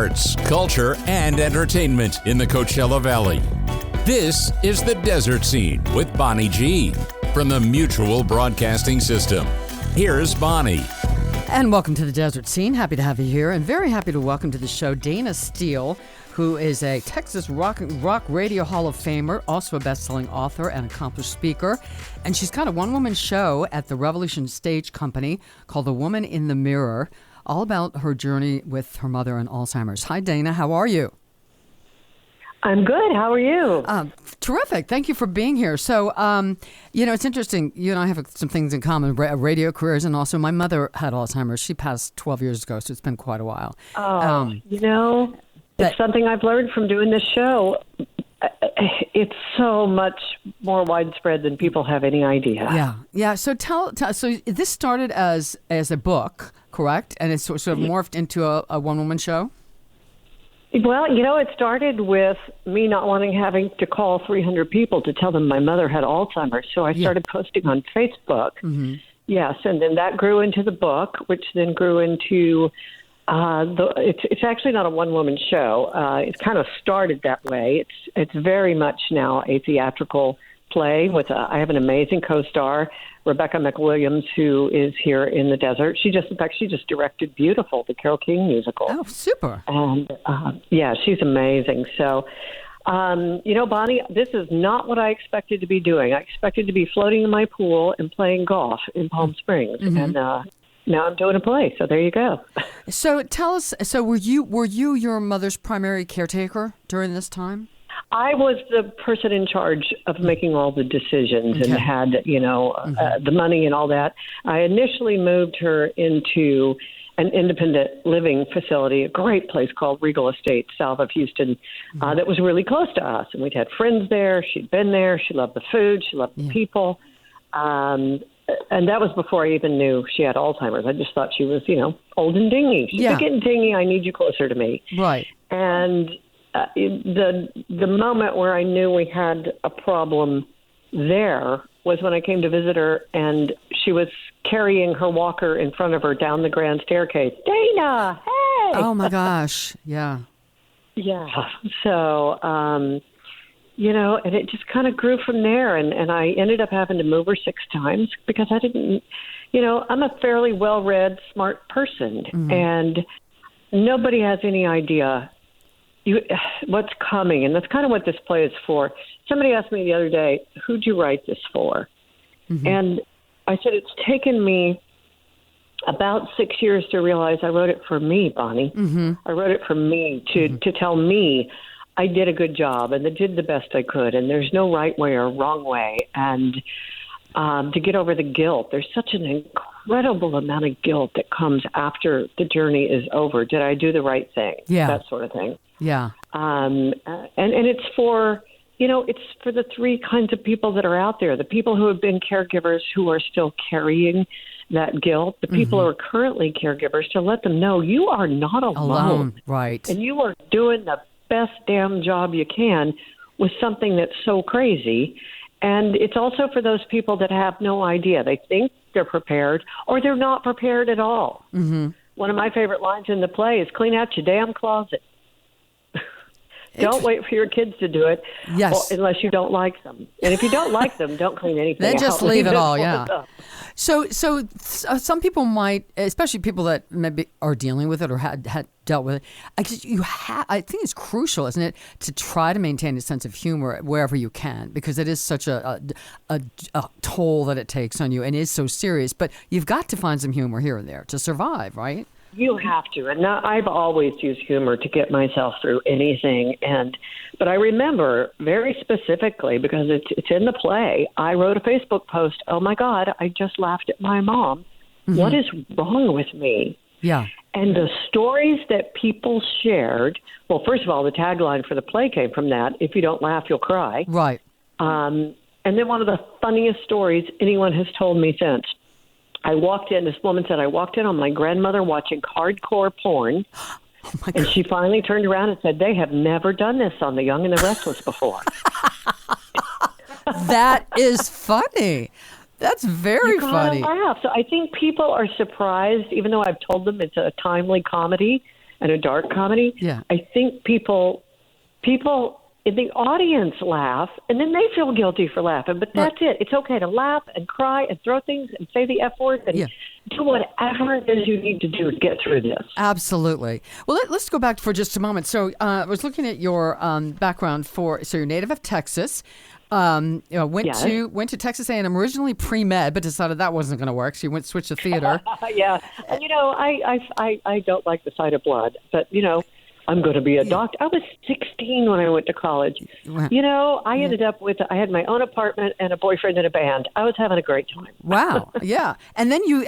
arts, culture, and entertainment in the Coachella Valley. This is The Desert Scene with Bonnie G. from the Mutual Broadcasting System. Here's Bonnie. And welcome to The Desert Scene. Happy to have you here, and very happy to welcome to the show Dayna Steele, who is a Texas rock radio Hall of Famer, also a best-selling author and accomplished speaker. And she's got a one-woman show at the Revolution Stage Company called The Woman in the Mirror, all about her journey with her mother and Alzheimer's. Hi, Dayna. How are you? I'm good. How are you? Terrific. Thank you for being here. So, it's interesting. You and I have some things in common, radio careers, and also my mother had Alzheimer's. She passed 12 years ago, so it's been quite a while. It's something I've learned from doing this show. It's so much more widespread than people have any idea. Yeah. So so this started as a book, correct? And it's sort of morphed into a one-woman show? Well, it started with me not having to call 300 people to tell them my mother had Alzheimer's. So I started posting on Facebook. Mm-hmm. Yes, and then that grew into the book, which then grew into it's actually not a one-woman show. It kind of started that way. It's very much now a theatrical play with I have an amazing co-star, Rebecca McWilliams, who is here in the desert. She just directed Beautiful, the Carole King musical. Oh, super. And she's amazing. So, Bonnie, this is not what I expected to be doing. I expected to be floating in my pool and playing golf in Palm Springs. Mm-hmm. And now I'm doing a play. So there you go. So tell us, were you your mother's primary caretaker during this time? I was the person in charge of making all the decisions and had, the money and all that. I initially moved her into an independent living facility, a great place called Regal Estates, south of Houston, that was really close to us. And we'd had friends there. She'd been there. She loved the food. She loved the people. And that was before I even knew she had Alzheimer's. I just thought she was, old and dingy. She's getting dingy. I need you closer to me. Right. And the moment where I knew we had a problem there was when I came to visit her, and she was carrying her walker in front of her down the grand staircase. Dayna, hey! Oh my gosh, yeah. Yeah. So, and it just kind of grew from there, and I ended up having to move her 6 times because I didn't, I'm a fairly well-read, smart person, and nobody has any idea what's coming, and that's kind of what this play is for. Somebody asked me the other day, who'd you write this for? Mm-hmm. And I said, it's taken me about 6 years to realize I wrote it for me, Bonnie. Mm-hmm. I wrote it for me to tell me I did a good job and I did the best I could, and there's no right way or wrong way. And to get over the guilt, there's such an incredible amount of guilt that comes after the journey is over. Did I do the right thing? Yeah. That sort of thing. Yeah. And it's for, it's for the 3 kinds of people that are out there, the people who have been caregivers who are still carrying that guilt, the people who are currently caregivers, to let them know you are not alone. Right. And you are doing the best damn job you can with something that's so crazy. And it's also for those people that have no idea. They think they're prepared or they're not prepared at all. Mm-hmm. One of my favorite lines in the play is clean out your damn closet. Don't wait for your kids to do it unless you don't like them. And if you don't like them, don't clean anything Then just leave it all, yeah. So some people might, especially people that maybe are dealing with it or had dealt with it, I think it's crucial, isn't it, to try to maintain a sense of humor wherever you can, because it is such a toll that it takes on you and is so serious. But you've got to find some humor here and there to survive, right? You have to. And I've always used humor to get myself through anything. But I remember very specifically, because it's in the play, I wrote a Facebook post, oh, my God, I just laughed at my mom. Mm-hmm. What is wrong with me? Yeah. And the stories that people shared, well, first of all, the tagline for the play came from that, if you don't laugh, you'll cry. Right. And then one of the funniest stories anyone has told me since, this woman said, I walked in on my grandmother watching hardcore porn, and she finally turned around and said, they have never done this on The Young and the Restless before. That is funny. That's very funny. Laugh. So I think people are surprised, even though I've told them it's a timely comedy, and a dark comedy, Yeah. I think people in the audience laugh, and then they feel guilty for laughing. But that's it. It's okay to laugh and cry and throw things and say the F word and do whatever it is you need to do to get through this. Absolutely. Well, let's go back for just a moment. So I was looking at your background so you're native of Texas. Went to Texas A&M originally pre-med, but decided that wasn't going to work. So you switched to theater. Yeah. And, I don't like the sight of blood, but, I'm going to be a doctor. I was 16 when I went to college. Wow. I ended up I had my own apartment and a boyfriend in a band. I was having a great time. Wow. Yeah. And then you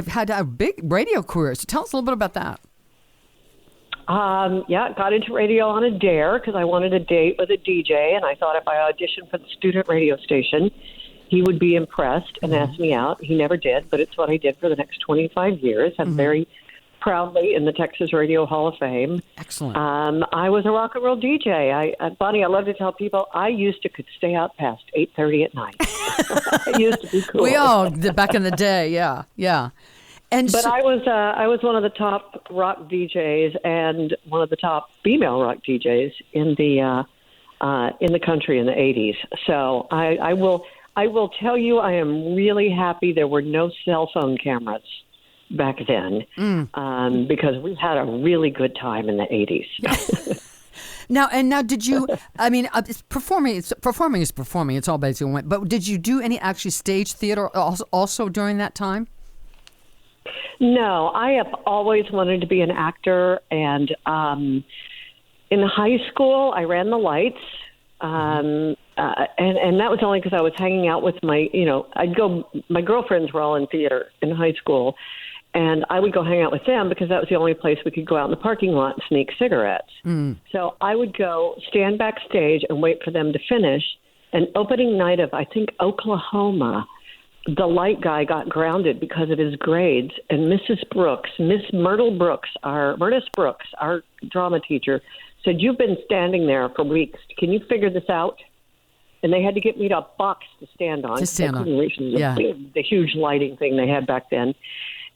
had a big radio career. So tell us a little bit about that. Got into radio on a dare because I wanted a date with a DJ, and I thought if I auditioned for the student radio station, he would be impressed and ask me out. He never did, but it's what I did for the next 25 years. I'm very proudly in the Texas Radio Hall of Fame. Excellent. I was a rock and roll DJ. Bonnie, I love to tell people I could stay out past 8:30 at night. I used to be cool. We all did back in the day. Yeah. But I was one of the top rock DJs and one of the top female rock DJs in the country in the 80s. So I will tell you, I am really happy there were no cell phone cameras back then because we had a really good time in the 80s. Now, did you? I mean, performing is performing. It's all basically. But did you do any actually stage theater also during that time? No, I have always wanted to be an actor, and in high school, I ran the lights, and that was only because I was hanging out with my girlfriends were all in theater in high school, and I would go hang out with them because that was the only place we could go out in the parking lot and sneak cigarettes. So I would go stand backstage and wait for them to finish. And opening night of, I think, Oklahoma, the light guy got grounded because of his grades, and Miss Myrtle Brooks, our drama teacher, said, "You've been standing there for weeks. Can you figure this out?" And they had to get me to a box to stand on. Couldn't reach the huge lighting thing they had back then.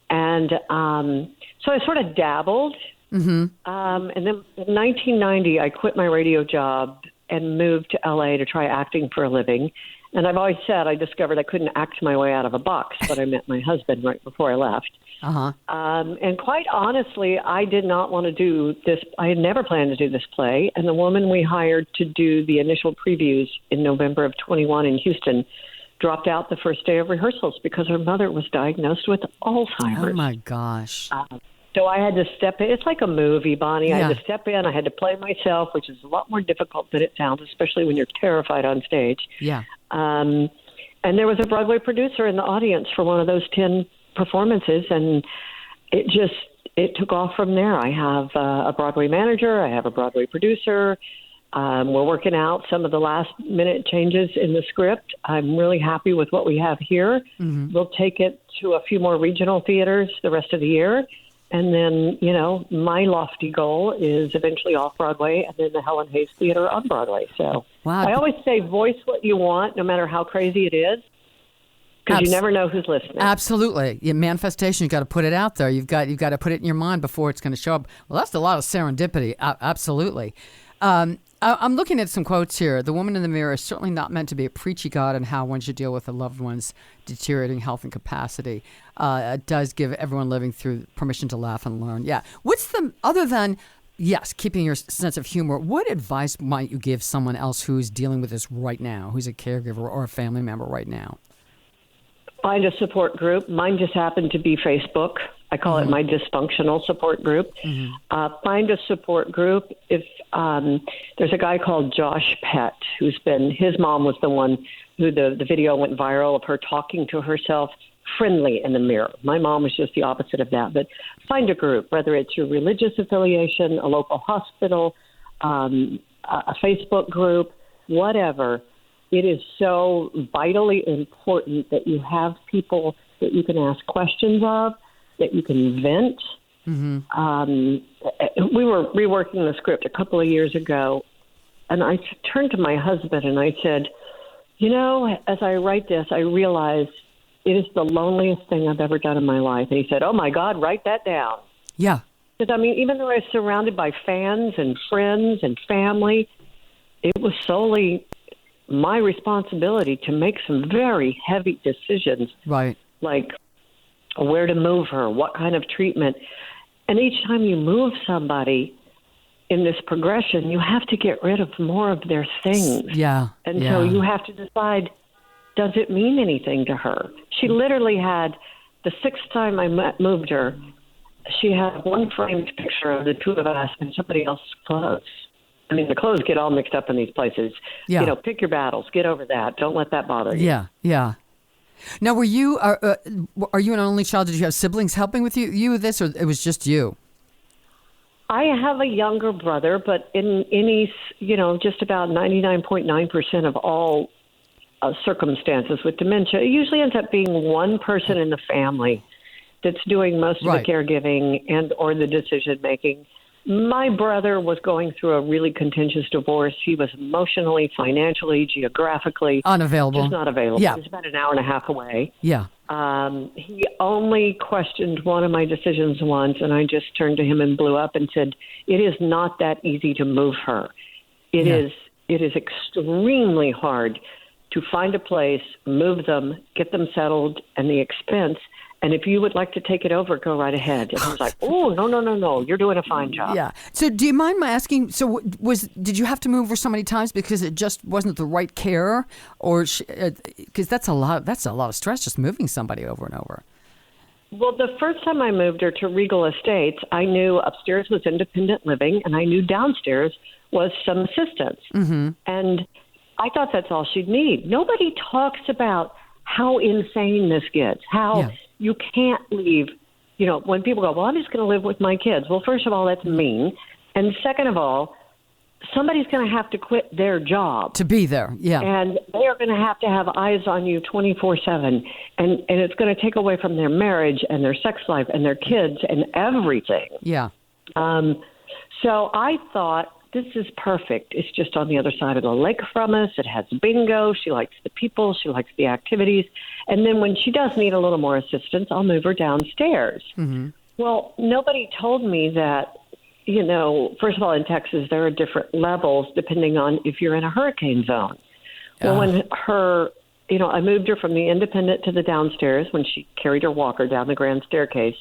And so I sort of dabbled. And then in 1990, I quit my radio job and moved to L.A. to try acting for a living. And I've always said I discovered I couldn't act my way out of a box, but I met my husband right before I left. And quite honestly, I did not want to do this. I had never planned to do this play. And the woman we hired to do the initial previews in November of 21 in Houston dropped out the first day of rehearsals because her mother was diagnosed with Alzheimer's. Oh, my gosh. So I had to step in. It's like a movie, Bonnie. I had to step in. I had to play myself, which is a lot more difficult than it sounds, especially when you're terrified on stage. Yeah. And there was a Broadway producer in the audience for one of those 10 performances, and it took off from there. I have a Broadway manager. I have a Broadway producer. We're working out some of the last-minute changes in the script. I'm really happy with what we have here. We'll take it to a few more regional theaters the rest of the year. And then, my lofty goal is eventually off-Broadway and then the Helen Hayes Theater on Broadway. So I always say voice what you want, no matter how crazy it is, because you never know who's listening. Absolutely. Your manifestation, you've got to put it out there. You've got to put it in your mind before it's going to show up. Well, that's a lot of serendipity. Absolutely. I'm looking at some quotes here. The woman in the mirror is certainly not meant to be a preachy God on how one should deal with a loved one's deteriorating health and capacity. It does give everyone living through permission to laugh and learn. Yeah. Other than, yes, keeping your sense of humor, what advice might you give someone else who's dealing with this right now, who's a caregiver or a family member right now? Find a support group. Mine just happened to be Facebook. I call it my dysfunctional support group. Find a support group. If there's a guy called Josh Pett, his mom was the one who the video went viral of her talking to herself friendly in the mirror. My mom was just the opposite of that. But find a group, whether it's your religious affiliation, a local hospital, a Facebook group, whatever. It is so vitally important that you have people that you can ask questions of, that you can vent. We were reworking the script a couple of years ago, and I turned to my husband and I said, as I write this, I realize it is the loneliest thing I've ever done in my life. And he said, "Oh, my God, write that down." Yeah. Because, I mean, even though I was surrounded by fans and friends and family, it was solely my responsibility to make some very heavy decisions. Right. Like where to move her, what kind of treatment. And each time you move somebody in this progression, you have to get rid of more of their things. Yeah. And so you have to decide, does it mean anything to her? She literally had, the sixth time I moved her, she had one framed picture of the two of us and somebody else's clothes. I mean, the clothes get all mixed up in these places. Yeah. You know, pick your battles. Get over that. Don't let that bother you. Yeah, yeah. Now, are you an only child? Did you have siblings helping with you with this, or it was just you? I have a younger brother, but in any, just about 99.9% of all circumstances with dementia, it usually ends up being one person in the family that's doing most of the caregiving and or the decision making. My brother was going through a really contentious divorce. He was emotionally, financially, geographically unavailable. Just not available. Yeah. He was about an hour and a half away. Yeah. He only questioned one of my decisions once, and I just turned to him and blew up and said, "It is not that easy to move her. It is extremely hard to find a place, move them, get them settled, and the expense. And if you would like to take it over, go right ahead." And I was like, "Oh, no. You're doing a fine job." Yeah. So do you mind my asking, so did you have to move her so many times because it just wasn't the right care? Or because that's a lot of stress just moving somebody over and over. Well, the first time I moved her to Regal Estates, I knew upstairs was independent living, and I knew downstairs was some assistance. Mm-hmm. And I thought that's all she'd need. Nobody talks about how insane this gets, how you can't leave. When people go, "Well, I'm just going to live with my kids." Well, first of all, that's mean. And second of all, somebody's going to have to quit their job to be there. Yeah. And they are going to have eyes on you 24/7. And it's going to take away from their marriage and their sex life and their kids and everything. Yeah. So I thought, this is perfect. It's just on the other side of the lake from us. It has bingo. She likes the people. She likes the activities. And then when she does need a little more assistance, I'll move her downstairs. Mm-hmm. Well, nobody told me that, first of all, in Texas, there are different levels depending on if you're in a hurricane zone. Well, when I moved her from the independent to the downstairs when she carried her walker down the grand staircase.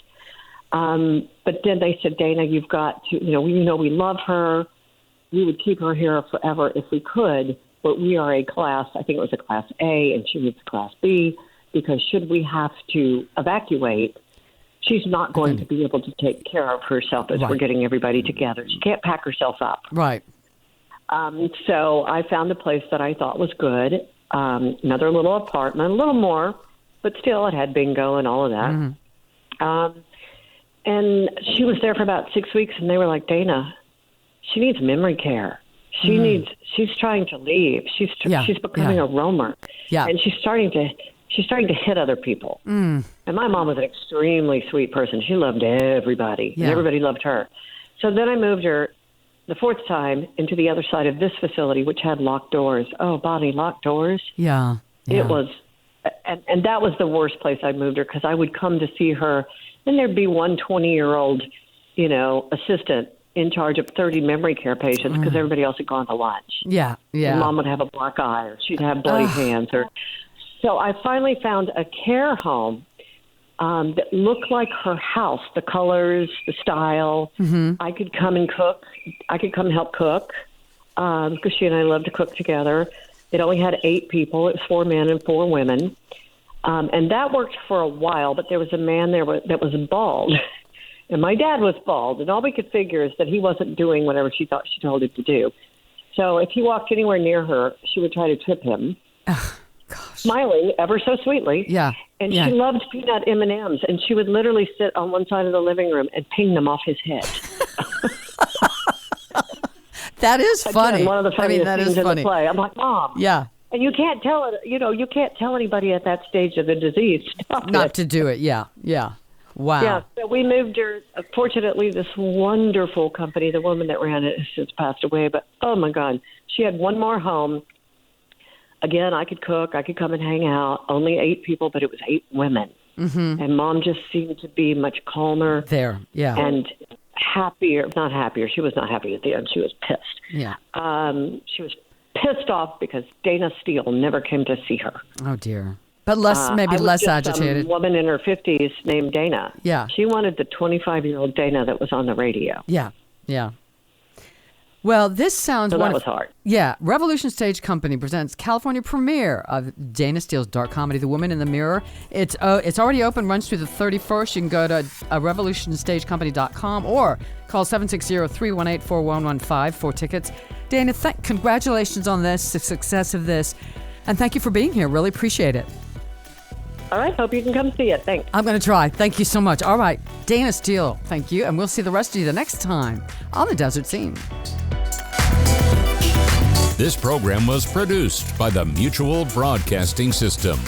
But then they said, "Dayna, you've got to, we love her. We would keep her here forever if we could, but we are a class," I think it was a class A, and she was class B, because should we have to evacuate, she's not going to be able to take care of herself as we're getting everybody together. She can't pack herself up. Right. So I found a place that I thought was good, another little apartment, a little more, but still it had bingo and all of that. Mm-hmm. And she was there for about 6 weeks, and they were like, "Dayna, she needs memory care. She's trying to leave. She's becoming a roamer. Yeah. And she's starting to hit other people." And my mom was an extremely sweet person. She loved everybody, and everybody loved her. So then I moved her the fourth time into the other side of this facility, which had locked doors. Oh, Bonnie, locked doors. Yeah. It was, and that was the worst place I moved her, because I would come to see her, and there'd be one 20-year-old, assistant in charge of 30 memory care patients because everybody else had gone to lunch. Yeah, yeah. And Mom would have a black eye, or she'd have bloody hands. So I finally found a care home that looked like her house, the colors, the style. Mm-hmm. I could come and cook. I could come help cook because she and I love to cook together. It only had 8 people. It was 4 men and 4 women. And that worked for a while, but there was a man there that was bald. And my dad was bald, and all we could figure is that he wasn't doing whatever she thought she told him to do. So if he walked anywhere near her, she would try to trip him, smiling ever so sweetly. Yeah. And she loved peanut M&Ms, and she would literally sit on one side of the living room and ping them off his head. That is funny. Again, one of the funniest scenes in the funny. play. I'm like, "Mom." Yeah. And you can't tell it. You can't tell anybody at that stage of the disease not to do it. Yeah. Yeah. Wow. Yeah, so we moved her. Fortunately, this wonderful company, the woman that ran it has since passed away, but oh my God, she had one more home. Again, I could cook, I could come and hang out. Only 8 people, but it was 8 women. Mm-hmm. And Mom just seemed to be much calmer. There, yeah. And happier, not happier. She was not happy at the end. She was pissed. Yeah. She was pissed off because Dayna Steele never came to see her. Oh, dear. But maybe less agitated. A woman in her 50s named Dayna. Yeah. She wanted the 25-year-old Dayna that was on the radio. Yeah. Yeah. Well, this sounds so that was hard. Yeah. Revolution Stage Company presents California premiere of Dayna Steele's dark comedy, The Woman in the Mirror. It's already open, runs through the 31st. You can go to revolutionstagecompany.com or call 760-318-4115 for tickets. Dayna, congratulations on this, the success of this, and thank you for being here. Really appreciate it. All right. Hope you can come see it. Thanks. I'm going to try. Thank you so much. All right. Dayna Steele, thank you. And we'll see the rest of you the next time on The Desert Scene. This program was produced by the Mutual Broadcasting System.